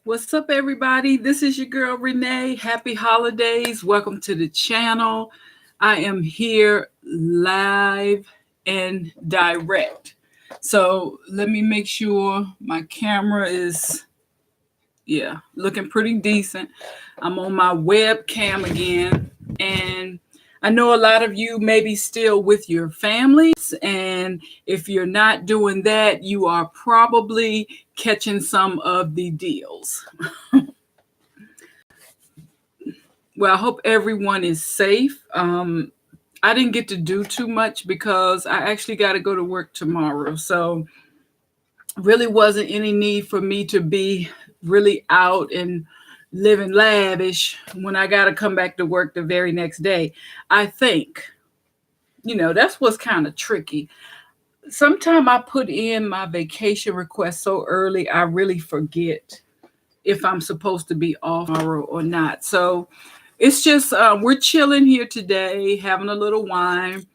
What's up, everybody? This is your girl, Renee. Happy holidays. Welcome to the channel. I am here live and direct. So let me make sure my camera is, looking pretty decent. I'm on my webcam again. And I know a lot of you may be still with your families. And if you're not doing that, you are probably catching some of the deals. Well, I hope everyone is safe. I didn't get to do too much because I actually got to go to work tomorrow. So really wasn't any need for me to be really out and living lavish when I got to come back to work the very next day. I think, that's what's kind of tricky. Sometimes I put in my vacation request so early, I really forget if I'm supposed to be off tomorrow or not. So it's just, we're chilling here today, having a little wine.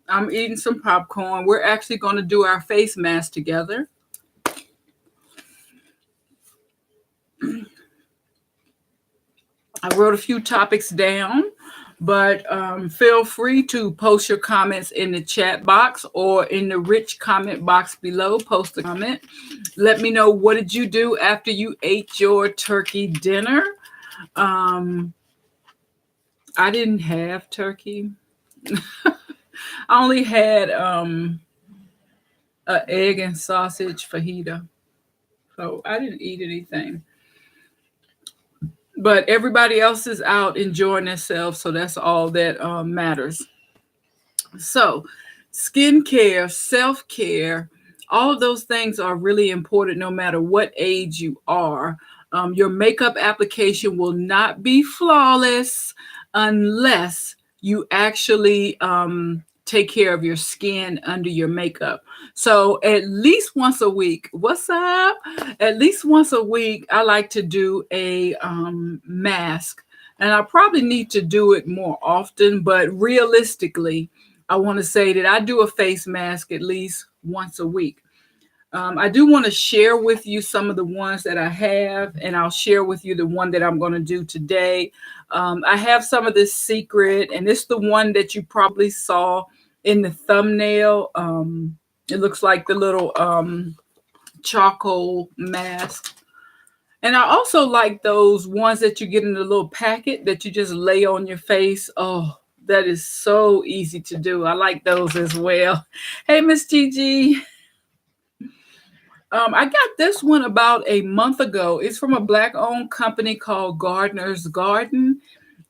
I'm eating some popcorn. We're actually going to do our face mask together. I wrote a few topics down, but feel free to post your comments in the chat box or in the rich comment box below. Post a comment. Let me know, what did you do after you ate your turkey dinner? I didn't have turkey. I only had an egg and sausage fajita. So I didn't eat anything. But everybody else is out enjoying themselves, so that's all that matters. So skincare, self-care, all of those things are really important no matter what age you are. Your makeup application will not be flawless unless you actually take care of your skin under your makeup. So at least once a week, what's up? At least once a week, I like to do a mask. And I probably need to do it more often, but realistically, I want to say that I do a face mask at least once a week. I do want to share with you some of the ones that I have, and I'll share with you the one that I'm going to do today. I have some of this secret, and it's the one that you probably saw in the thumbnail. It looks like the little charcoal mask. And I also like those ones that you get in the little packet that you just lay on your face. Oh, that is so easy to do. I like those as well. Hey, Miss Gigi. I got this one about a month ago. It's from a Black-owned company called Gardener's Garden,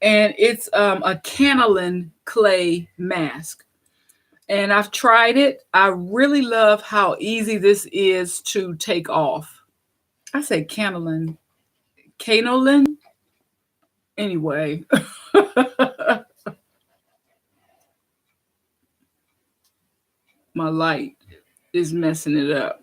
and it's a Canalin clay mask. And I've tried it. I really love how easy this is to take off. I say Canalin. Canalin? Anyway. My light is messing it up.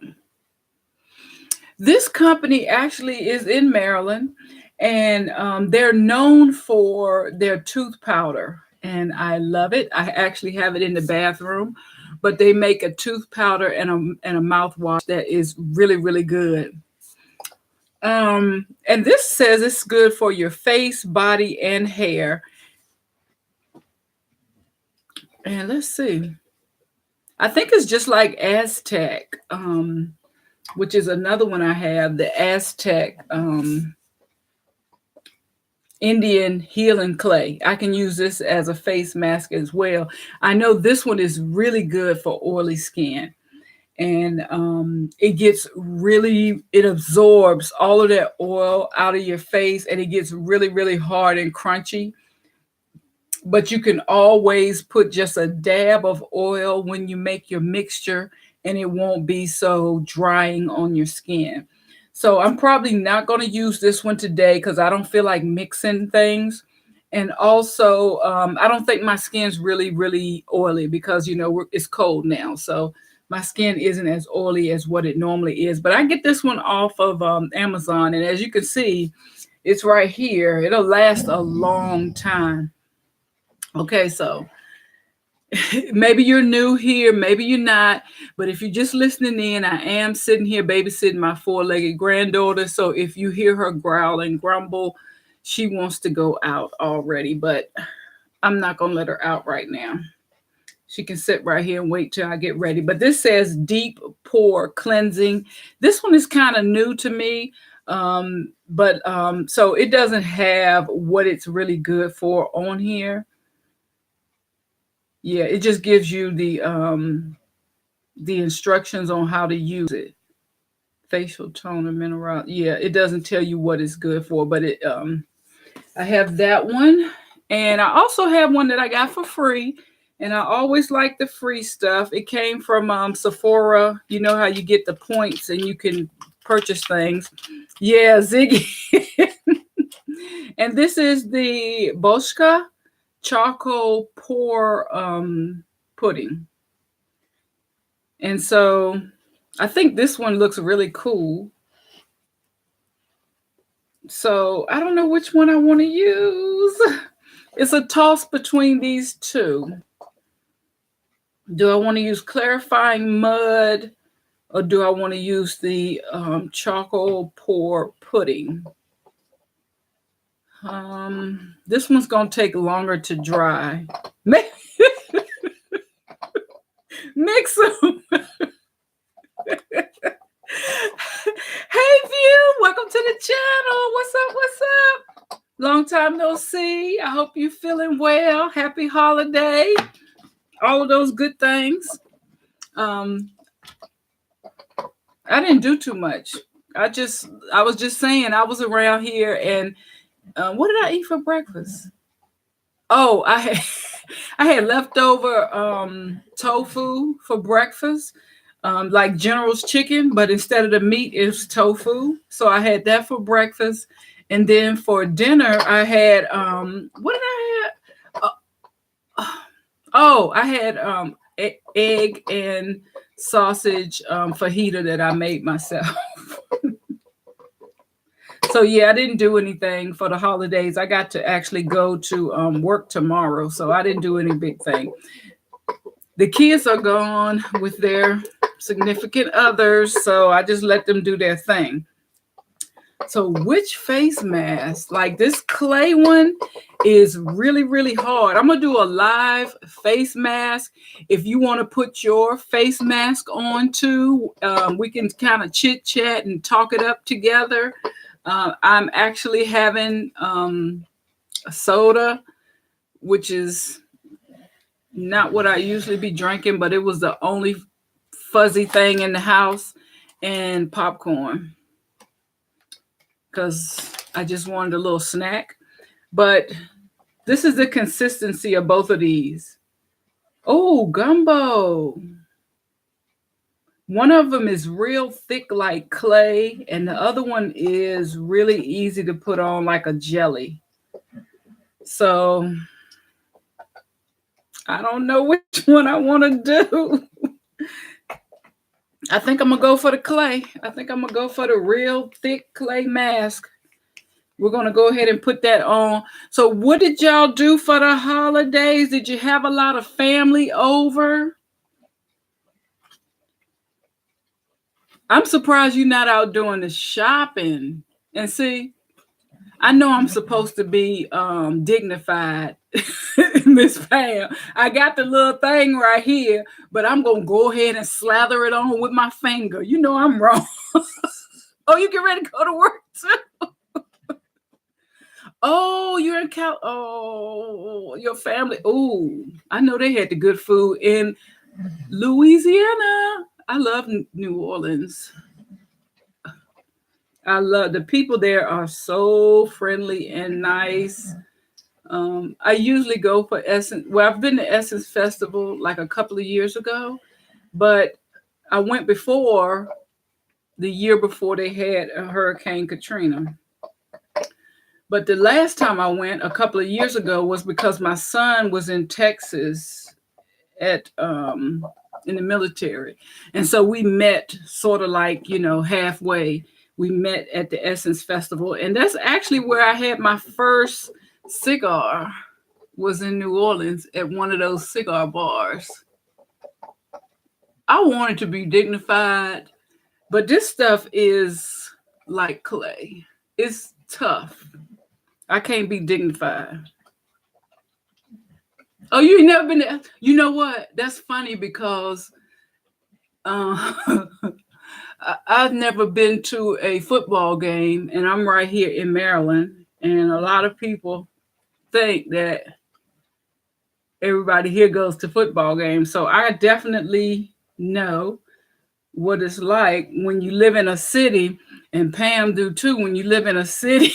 This company actually is in Maryland, and they're known for their tooth powder, and I love it. I actually have it in the bathroom, but they make a tooth powder and a mouthwash that is really, really good. And this says it's good for your face, body, and hair. And let's see. I think it's just like Aztec, which is another one I have, the Aztec Indian healing clay. I can use this as a face mask as well. I know this one is really good for oily skin. And it absorbs all of that oil out of your face, and it gets really, really hard and crunchy. But you can always put just a dab of oil when you make your mixture, and it won't be so drying on your skin. So I'm probably not going to use this one today because I don't feel like mixing things. And also, I don't think my skin's really, really oily because, it's cold now. So my skin isn't as oily as what it normally is. But I get this one off of Amazon. And as you can see, it's right here. It'll last a long time. Okay, so maybe you're new here, maybe you're not, but if you're just listening in, I am sitting here babysitting my four-legged granddaughter. So if you hear her growl and grumble, she wants to go out already, but I'm not going to let her out right now. She can sit right here and wait till I get ready. But this says deep pore cleansing. This one is kind of new to me. So it doesn't have what it's really good for on here. Yeah, it just gives you the instructions on how to use it. Facial toner mineral. Yeah, it doesn't tell you what it's good for, but it I have that one. And I also have one that I got for free. And I always like the free stuff. It came from Sephora. You know how you get the points and you can purchase things. Yeah, Ziggy. And this is the Boschka charcoal pour pudding. And so I think this one looks really cool. So I don't know which one I want to use. It's a toss between these two. Do I want to use clarifying mud, or do I want to use the charcoal pour pudding? This one's going to take longer to dry. Mix them. Hey, View, welcome to the channel. What's up? What's up? Long time no see. I hope you're feeling well. Happy holiday. All of those good things. I didn't do too much. I was just saying I was around here, and what did I eat for breakfast? Oh, I had leftover tofu for breakfast, like General's chicken, but instead of the meat, it's tofu. So I had that for breakfast, and then for dinner, I had what did I have? I had egg and sausage fajita that I made myself. So yeah, I didn't do anything for the holidays. I got to actually go to work tomorrow, so I didn't do any big thing. The kids are gone with their significant others, so I just let them do their thing. So which face mask? Like this clay one is really, really hard. I'm going to do a live face mask. If you want to put your face mask on too, we can kind of chit chat and talk it up together. I'm actually having a soda, which is not what I usually be drinking, but it was the only fuzzy thing in the house, and popcorn, because I just wanted a little snack. But this is the consistency of both of these. Oh, gumbo. One of them is real thick like clay, and the other one is really easy to put on like a jelly. So I don't know which one I want to do. I think I'm going to go for the clay. I think I'm going to go for the real thick clay mask. We're going to go ahead and put that on. So what did y'all do for the holidays? Did you have a lot of family over? I'm surprised you're not out doing the shopping. And see, I know I'm supposed to be dignified, Miss Pam. I got the little thing right here, but I'm going to go ahead and slather it on with my finger. You know I'm wrong. Oh, you get ready to go to work too? Oh, you're in Cal. Oh, your family. Oh, I know they had the good food in Louisiana. I love New Orleans. I love the people there are so friendly and nice. I usually go for Essence. Well, I've been to Essence Festival like a couple of years ago, but I went before the year before they had a Hurricane Katrina. But the last time I went a couple of years ago was because my son was in Texas at in the military. And so we met sort of like, halfway. We met at the Essence Festival. And that's actually where I had my first cigar. was in New Orleans at one of those cigar bars. I wanted to be dignified, but this stuff is like clay. It's tough. I can't be dignified. Oh, you ain't never been there? You know what? That's funny because uh, I've never been to a football game, and I'm right here in Maryland, and a lot of people think that everybody here goes to football games. So I definitely know what it's like when you live in a city, and Pam do too, when you live in a city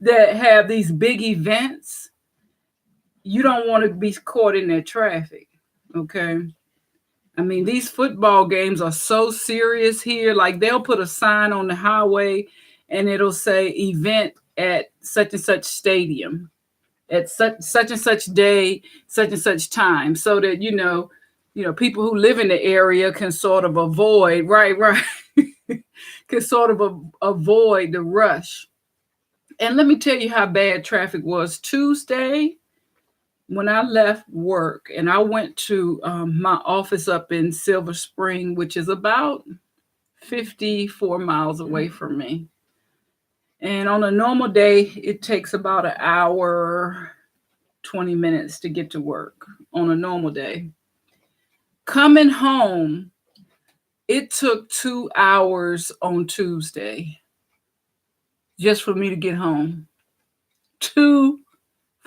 that have these big events, you don't want to be caught in that traffic. Okay. I mean, these football games are so serious here. Like they'll put a sign on the highway and it'll say event at such and such stadium at such and such day, such and such time, so that people who live in the area can sort of avoid, right, can sort of avoid the rush. And let me tell you how bad traffic was Tuesday when I left work and I went to my office up in Silver Spring, which is about 54 miles away from me. And on a normal day, it takes about an hour, 20 minutes to get to work on a normal day. Coming home, it took 2 hours on Tuesday just for me to get home. 2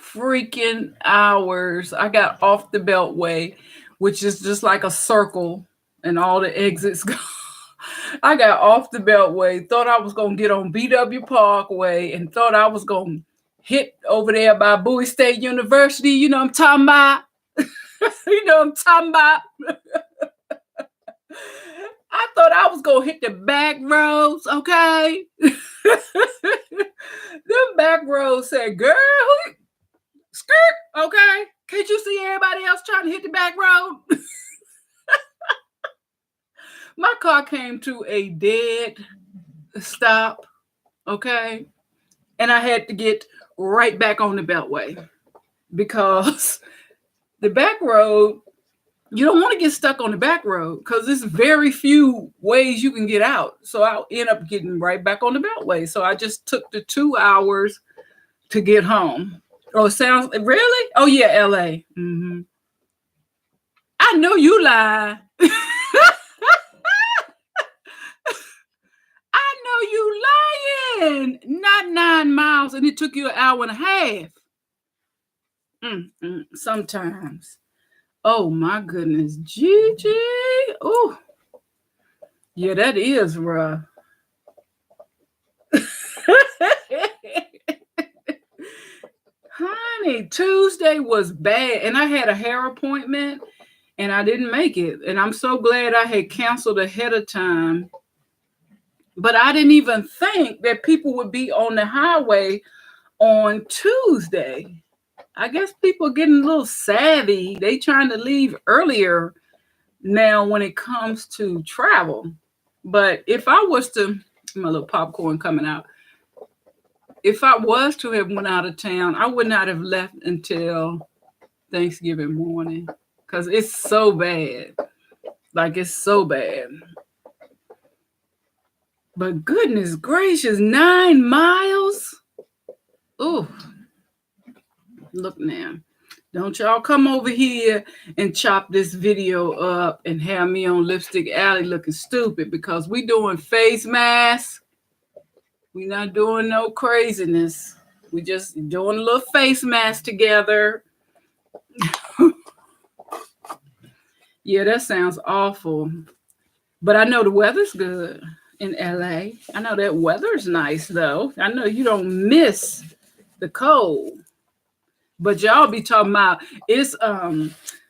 freaking hours. I got off the Beltway, which is just like a circle and all the exits go. I got off the Beltway, thought I was going to get on BW Parkway, and thought I was going to hit over there by Bowie State University. You know what I'm talking about? You know what I'm talking about? I thought I was going to hit the back roads, okay? Them back roads said, girl, skirt, okay? Can't you see everybody else trying to hit the back road? My car came to a dead stop, okay? And I had to get right back on the Beltway because the back road, you don't want to get stuck on the back road because there's very few ways you can get out. So I'll end up getting right back on the Beltway. So I just took the 2 hours to get home. Oh, it sounds, really? Oh, yeah, LA. Mm-hmm. I know you lie. I know you lying. Not 9 miles, and it took you an hour and a half. Sometimes. Oh my goodness, Gigi. Oh, yeah, that is rough. Honey, Tuesday was bad, and I had a hair appointment, and I didn't make it. And I'm so glad I had canceled ahead of time. But I didn't even think that people would be on the highway on Tuesday. I guess people are getting a little savvy. They trying to leave earlier now when it comes to travel. But if I was to, my little popcorn coming out, if I was to have went out of town, I would not have left until Thanksgiving morning because it's so bad. Like, it's so bad. But goodness gracious, 9 miles? Ooh. Look now. Don't y'all come over here and chop this video up and have me on Lipstick Alley looking stupid because we doing face masks. We not doing no craziness. We just doing a little face mask together. Yeah, that sounds awful. But I know the weather's good in LA. I know that weather's nice though. I know you don't miss the cold. But y'all be talking about it's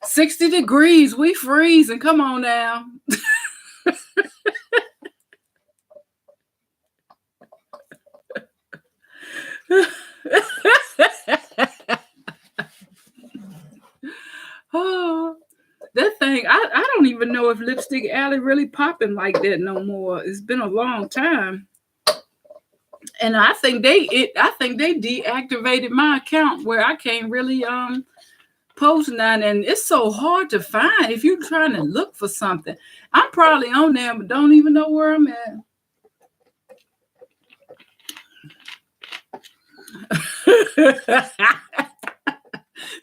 60 degrees. We freezing. Come on now. Oh, that thing, I don't even know if Lipstick Alley really popping like that no more. It's been a long time. And I think they deactivated my account where I can't really post none, and it's so hard to find if you're trying to look for something. I'm probably on there but don't even know where I'm at.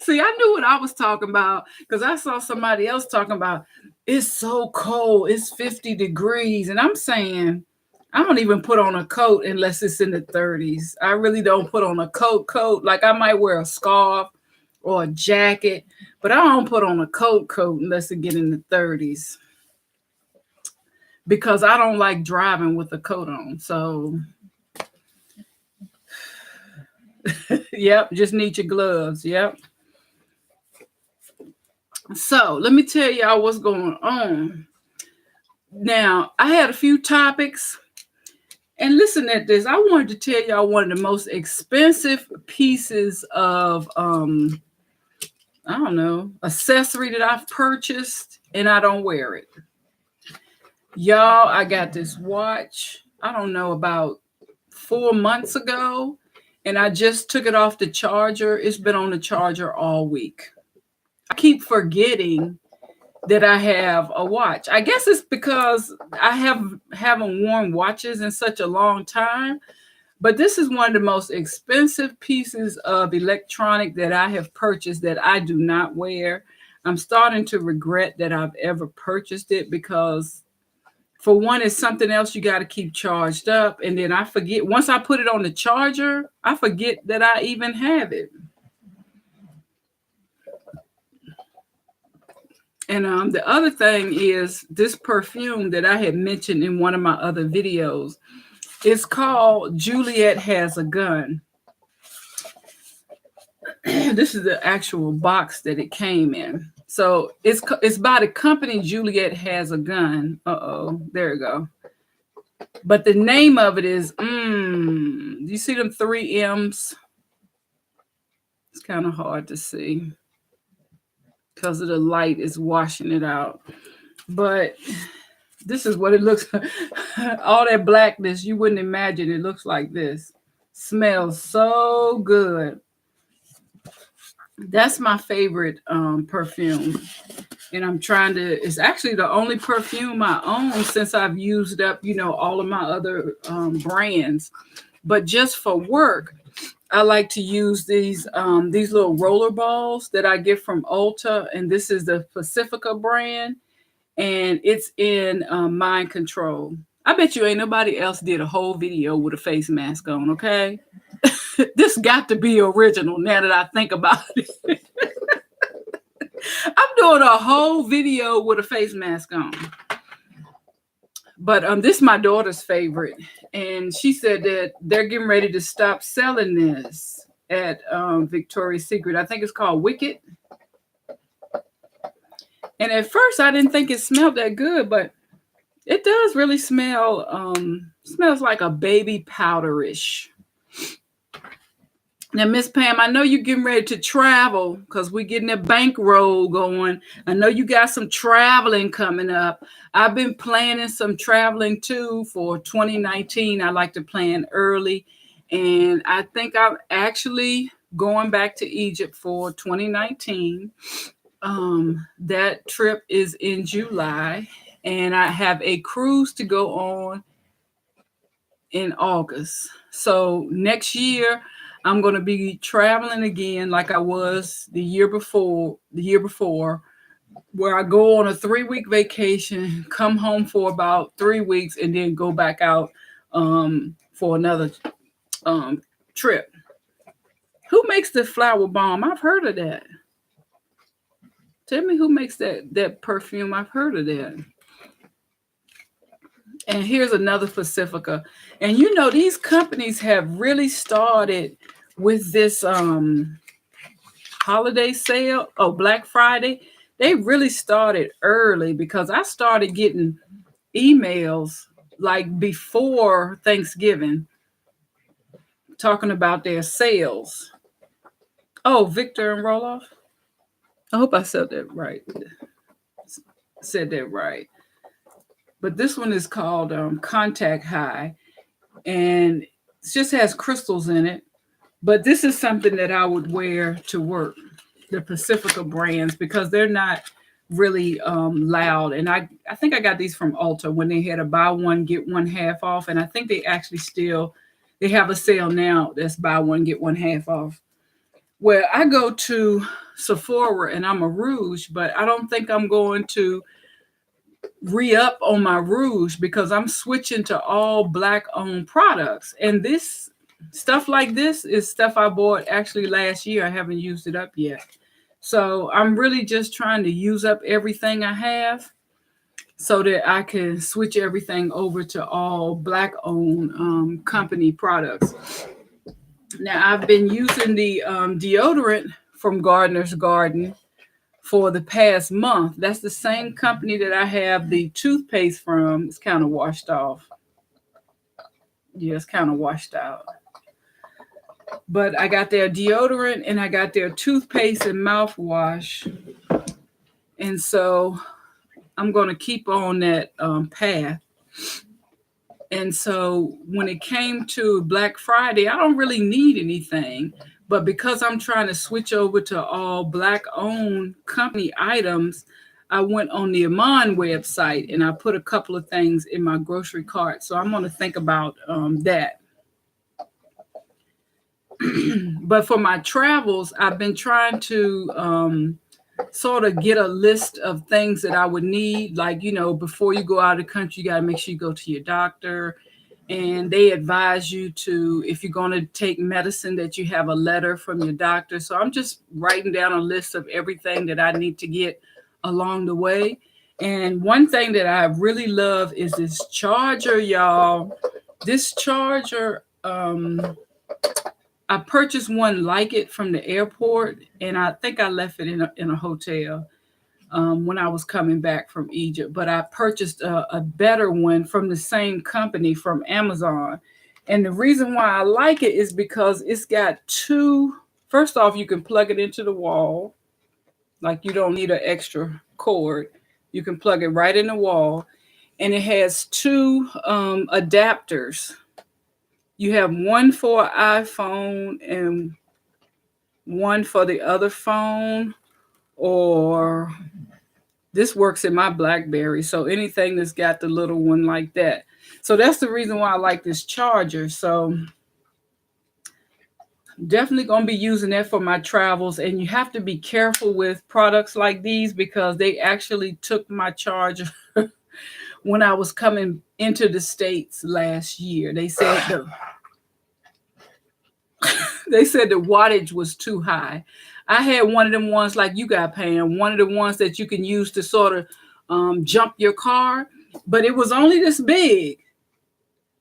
See, I knew what I was talking about because I saw somebody else talking about it's so cold, it's 50 degrees. And I'm saying, I don't even put on a coat unless it's in the 30s. I really don't put on a coat. Like I might wear a scarf or a jacket, but I don't put on a coat unless it get in the 30s because I don't like driving with a coat on. So, yep, just need your gloves. Yep. So let me tell y'all what's going on. Now, I had a few topics, and listen at this. I wanted to tell y'all one of the most expensive pieces of I don't know, accessory that I've purchased, and I don't wear it. Y'all, I got this watch, I don't know, about 4 months ago, and I just took it off the charger. It's been on the charger all week. I keep forgetting that I have a watch. I guess it's because I haven't worn watches in such a long time. But this is one of the most expensive pieces of electronic that I have purchased that I do not wear. I'm starting to regret that I've ever purchased it because, for one, it's something else you got to keep charged up. And then I forget, once I put it on the charger, I forget that I even have it. And the other thing is this perfume that I had mentioned in one of my other videos. It's called Juliette Has a Gun. This is the actual box that it came in. So it's by the company Juliette Has a Gun. There you go. But the name of it is, you see them 3 M's? It's kind of hard to see because of the light is washing it out. But this is what it looks like. All that blackness, you wouldn't imagine it looks like this. Smells so good. That's my favorite perfume. And I'm trying to, it's actually the only perfume I own since I've used up, all of my other brands. But just for work, I like to use these little roller balls that I get from Ulta. And this is the Pacifica brand. And it's in mind control. I bet you ain't nobody else did a whole video with a face mask on, okay? This got to be original now that I think about it. I'm doing a whole video with a face mask on. But this is my daughter's favorite. And she said that they're getting ready to stop selling this at Victoria's Secret. I think it's called Wicked. And at first, I didn't think it smelled that good, but it does really smell, smells like a baby powderish. Now, Miss Pam, I know you're getting ready to travel because we're getting a bankroll going. I know you got some traveling coming up. I've been planning some traveling too for 2019. I like to plan early. And I think I'm actually going back to Egypt for 2019. That trip is in July, and I have a cruise to go on in August. So next year, I'm going to be traveling again like I was the year before, where I go on a 3-week vacation, come home for about 3 weeks, and then go back out for another trip. Who makes the flower bomb? I've heard of that. Tell me who makes that perfume. I've heard of that. And here's another Pacifica. And these companies have really started with this holiday sale. Oh, Black Friday. They really started early because I started getting emails like before Thanksgiving talking about their sales. Oh, Victor and Roloff. I hope I said that right. But this one is called Contact High. And It just has crystals in it. But this is something that I would wear to work, the Pacifica brands, because they're not really loud. And I think I got these from Ulta when they had a buy one, get one half off. And I think they actually still, they have a sale now that's buy one, get one half off. Well, I go to Sephora and I'm a rouge, but I don't think I'm going to re-up on my rouge because I'm switching to all black owned products. And this stuff like this is stuff I bought actually last year. I haven't used it up yet. So I'm really just trying to use up everything I have so that I can switch everything over to all black owned company products. Now I've been using the deodorant from Gardener's Garden for the past month. That's the same company that I have the toothpaste from. It's kind of washed off. Yeah, it's kind of washed out. But I got their deodorant and I got their toothpaste and mouthwash. And so I'm going to keep on that path. And so when it came to Black Friday, I don't really need anything. But because I'm trying to switch over to all black owned company items, I went on the Amon website and I put a couple of things in my grocery cart. So I'm going to think about that. But for my travels, I've been trying to sort of get a list of things that I would need. Like, you know, before you go out of the country, you got to make sure you go to your doctor. And they advise you to, if you're going to take medicine, that you have a letter from your doctor. So I'm just writing down a list of everything that I need to get along the way. And one thing that I really love is this charger, y'all. This charger, I purchased one like it from the airport, and I think I left it in a hotel when I was coming back from Egypt. But I purchased a better one from the same company from Amazon. And the reason why I like it is because it's got two. First off, you can plug it into the wall. Like, you don't need an extra cord. You can plug it right in the wall. And it has two adapters. You have one for iPhone and one for the other phone, or this works in my BlackBerry. So anything that's got the little one like that. So that's the reason why I like this charger. So definitely going to be using that for my travels. And you have to be careful with products like these because they actually took my charger when I was coming into the States last year. They said the wattage was too high. I had one of them ones like you got, Pam, one of the ones that you can use to sort of jump your car, but it was only this big.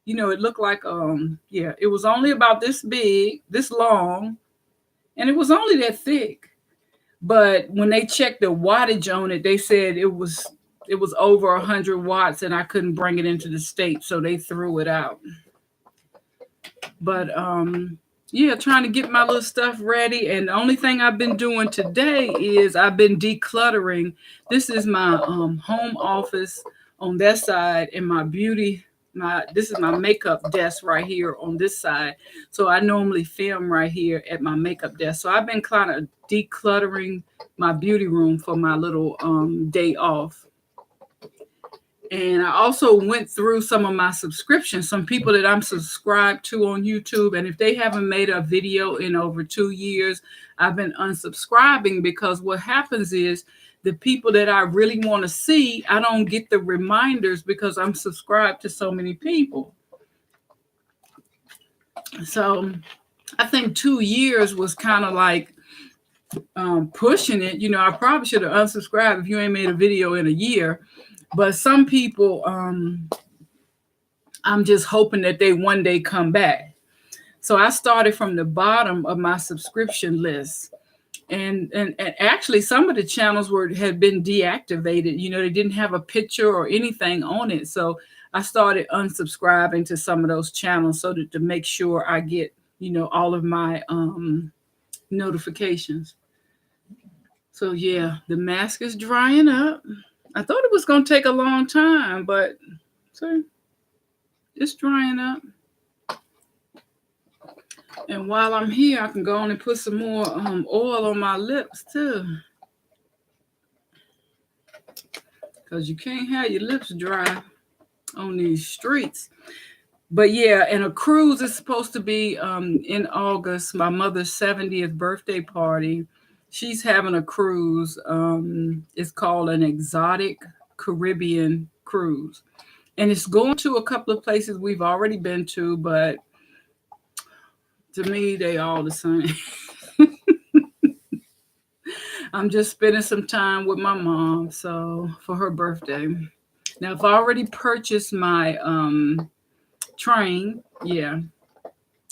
You know, it looked like, it was only about this big, this long, and it was only that thick. But when they checked the wattage on it, they said it was over 100 watts and I couldn't bring it into the state, so they threw it out. But trying to get my little stuff ready. And the only thing I've been doing today is I've been decluttering. This is my home office on that side, and my this is my makeup desk right here on this side. So I normally film right here at my makeup desk. So I've been kind of decluttering my beauty room for my little day off. And I also went through some of my subscriptions, some people that I'm subscribed to on YouTube. And if they haven't made a video in over 2 years, I've been unsubscribing because what happens is the people that I really want to see, I don't get the reminders because I'm subscribed to so many people. So I think 2 years was kind of like pushing it. You know, I probably should have unsubscribed if you ain't made a video in a year. But some people, I'm just hoping that they one day come back. So I started from the bottom of my subscription list. And actually, some of the channels had been deactivated. You know, they didn't have a picture or anything on it. So I started unsubscribing to some of those channels so that to make sure I get, you know, all of my notifications. So, yeah, the mask is drying up. I thought it was going to take a long time, but see, it's drying up. And while I'm here, I can go on and put some more oil on my lips too. Because you can't have your lips dry on these streets. But yeah, and a cruise is supposed to be in August, my mother's 70th birthday party. She's having a cruise. It's called an exotic Caribbean cruise. And it's going to a couple of places we've already been to, but to me, they all the same. I'm just spending some time with my mom, so for her birthday. Now, I've already purchased my train. Yeah.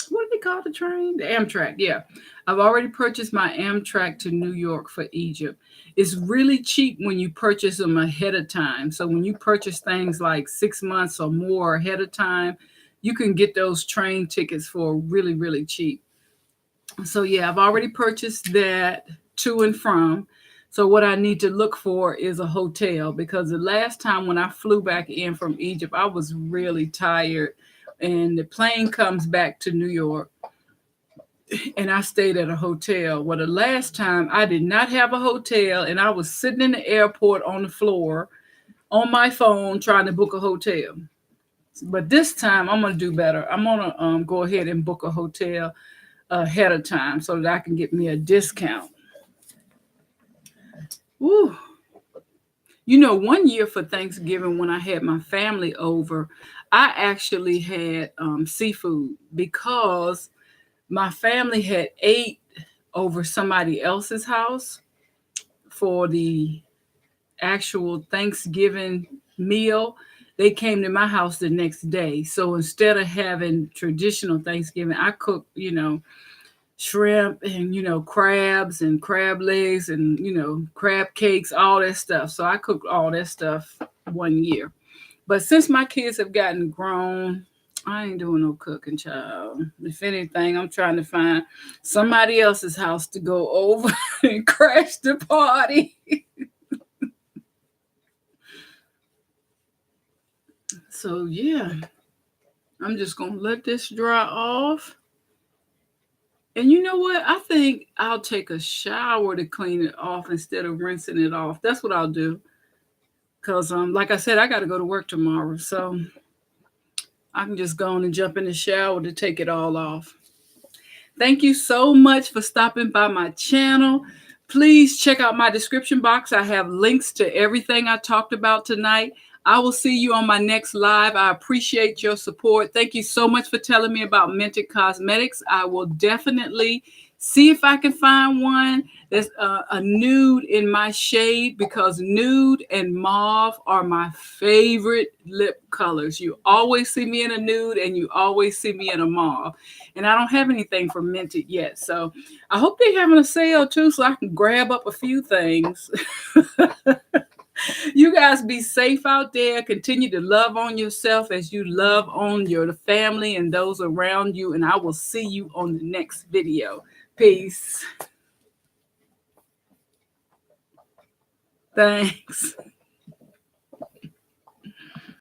What do they call the train? The Amtrak. Yeah. I've already purchased my Amtrak to New York for Egypt. It's really cheap when you purchase them ahead of time. So when you purchase things like 6 months or more ahead of time, you can get those train tickets for really, really cheap. So yeah, I've already purchased that to and from. So what I need to look for is a hotel, because the last time when I flew back in from Egypt, I was really tired, and the plane comes back to New York and I stayed at a hotel. Well, the last time I did not have a hotel, and I was sitting in the airport on the floor on my phone trying to book a hotel. But this time I'm going to do better. I'm going to go ahead and book a hotel ahead of time so that I can get me a discount. Woo. You know, one year for Thanksgiving when I had my family over, I actually had seafood, because my family had ate over somebody else's house for the actual Thanksgiving meal. They came to my house the next day. So instead of having traditional Thanksgiving, I cooked, shrimp and, crabs and crab legs and, crab cakes, all that stuff. So I cooked all that stuff one year. But since my kids have gotten grown, I ain't doing no cooking, child. If anything, I'm trying to find somebody else's house to go over and crash the party. So yeah, I'm just gonna let this dry off. And you know what? I think I'll take a shower to clean it off instead of rinsing it off. That's what I'll do. Cause like I said, I got to go to work tomorrow, so I can just go on and jump in the shower to take it all off. Thank you so much for stopping by my channel. Please check out my description box. I have links to everything I talked about tonight. I will see you on my next live. I appreciate your support. Thank you so much for telling me about Mented Cosmetics. I will definitely see if I can find one that's a nude in my shade, because nude and mauve are my favorite lip colors. You always see me in a nude and you always see me in a mauve. And I don't have anything for Mented yet. So I hope they're having a sale too, so I can grab up a few things. You guys be safe out there. Continue to love on yourself as you love on your family and those around you. And I will see you on the next video. Peace. Thanks.